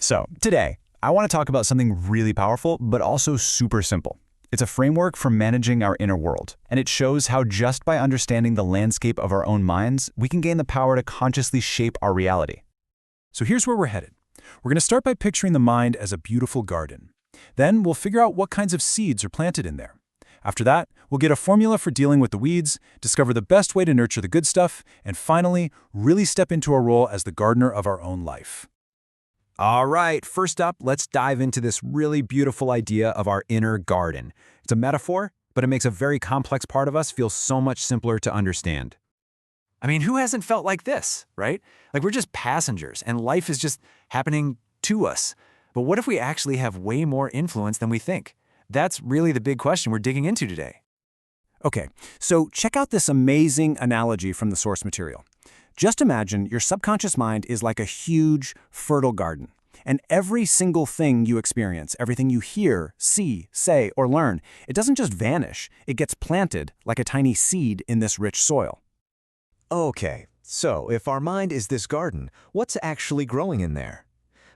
So, today, I want to talk about something really powerful, but also super simple. It's a framework for managing our inner world, and it shows how just by understanding the landscape of our own minds, we can gain the power to consciously shape our reality. So here's where we're headed. We're going to start by picturing the mind as a beautiful garden. Then we'll figure out what kinds of seeds are planted in there. After that, we'll get a formula for dealing with the weeds, discover the best way to nurture the good stuff, and finally, really step into our role as the gardener of our own life. All right, first up, let's dive into this really beautiful idea of our inner garden. It's a metaphor, but it makes a very complex part of us feel so much simpler to understand. I mean, who hasn't felt like this, right? Like we're just passengers, and life is just happening to us. But what if we actually have way more influence than we think? That's really the big question we're digging into today. Okay, so check out this amazing analogy from the source material. Just imagine your subconscious mind is like a huge, fertile garden, and every single thing you experience, everything you hear, see, say, or learn, it doesn't just vanish, it gets planted like a tiny seed in this rich soil. Okay, so if our mind is this garden, what's actually growing in there?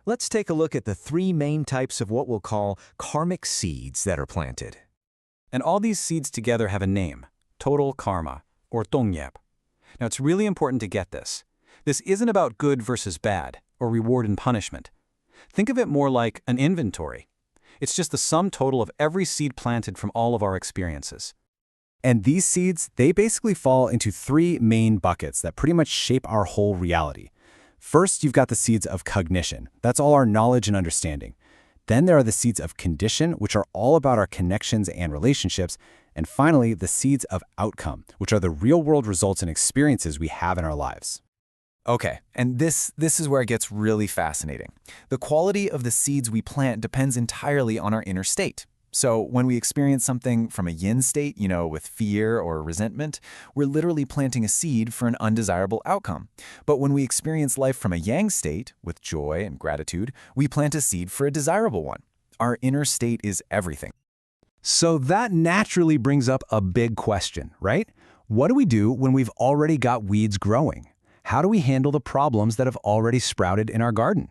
Let's take a look at the three main types of what we'll call karmic seeds that are planted. And all these seeds together have a name, total karma, or tongyap. Now, it's really important to get this. This isn't about good versus bad, or reward and punishment. Think of it more like an inventory. It's just the sum total of every seed planted from all of our experiences. And these seeds, they basically fall into three main buckets that pretty much shape our whole reality. First, you've got the seeds of cognition. That's all our knowledge and understanding. Then there are the seeds of condition, which are all about our connections and relationships. And finally, the seeds of outcome, which are the real-world results and experiences we have in our lives. Okay, and this is where it gets really fascinating. The quality of the seeds we plant depends entirely on our inner state. So when we experience something from a yin state, with fear or resentment, we're literally planting a seed for an undesirable outcome. But when we experience life from a yang state, with joy and gratitude, we plant a seed for a desirable one. Our inner state is everything. So that naturally brings up a big question, right? What do we do when we've already got weeds growing? How do we handle the problems that have already sprouted in our garden?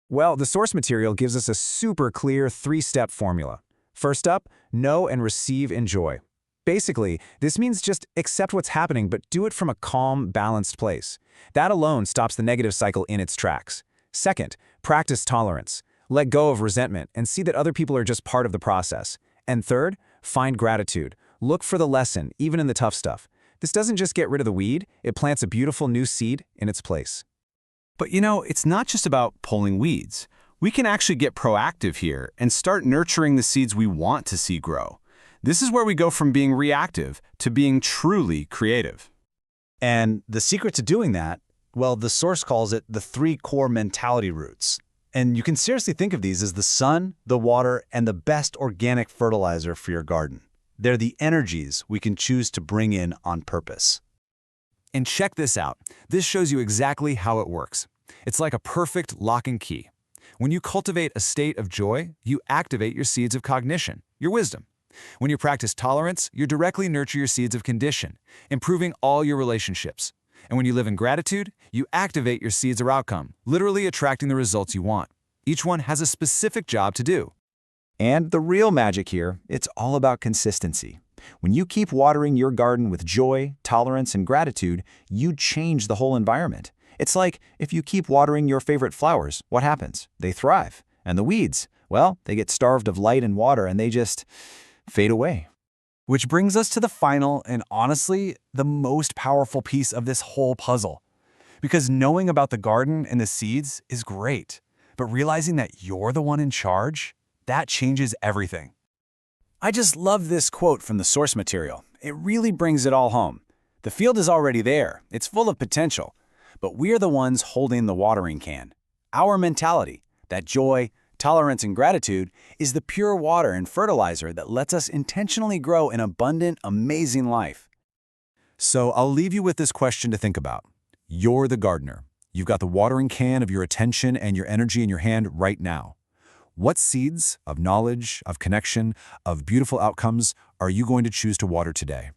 Well, the source material gives us a super clear three-step formula. First up, know and receive in joy. Basically, this means just accept what's happening, but do it from a calm, balanced place. That alone stops the negative cycle in its tracks. Second, practice tolerance. Let go of resentment and see that other people are just part of the process. And third, find gratitude. Look for the lesson, even in the tough stuff. This doesn't just get rid of the weed, it plants a beautiful new seed in its place. But it's not just about pulling weeds. We can actually get proactive here and start nurturing the seeds we want to see grow. This is where we go from being reactive to being truly creative. And the secret to doing that, well, the source calls it the three core mentality roots. And you can seriously think of these as the sun, the water, and the best organic fertilizer for your garden. They're the energies we can choose to bring in on purpose. And check this out. This shows you exactly how it works. It's like a perfect lock and key. When you cultivate a state of joy, you activate your seeds of cognition, your wisdom. When you practice tolerance, you directly nurture your seeds of condition, improving all your relationships. And when you live in gratitude, you activate your seeds of outcome, literally attracting the results you want. Each one has a specific job to do. And the real magic here, it's all about consistency. When you keep watering your garden with joy, tolerance, and gratitude, you change the whole environment. It's like if you keep watering your favorite flowers, what happens? They thrive. And the weeds, well, they get starved of light and water and they just fade away. Which brings us to the final and honestly, the most powerful piece of this whole puzzle. Because knowing about the garden and the seeds is great, but realizing that you're the one in charge, that changes everything. I just love this quote from the source material. It really brings it all home. The field is already there. It's full of potential. But we're the ones holding the watering can. Our mentality, that joy, tolerance, and gratitude, is the pure water and fertilizer that lets us intentionally grow an abundant, amazing life. So I'll leave you with this question to think about. You're the gardener. You've got the watering can of your attention and your energy in your hand right now. What seeds of knowledge, of connection, of beautiful outcomes are you going to choose to water today?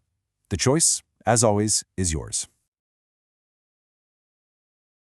The choice, as always, is yours.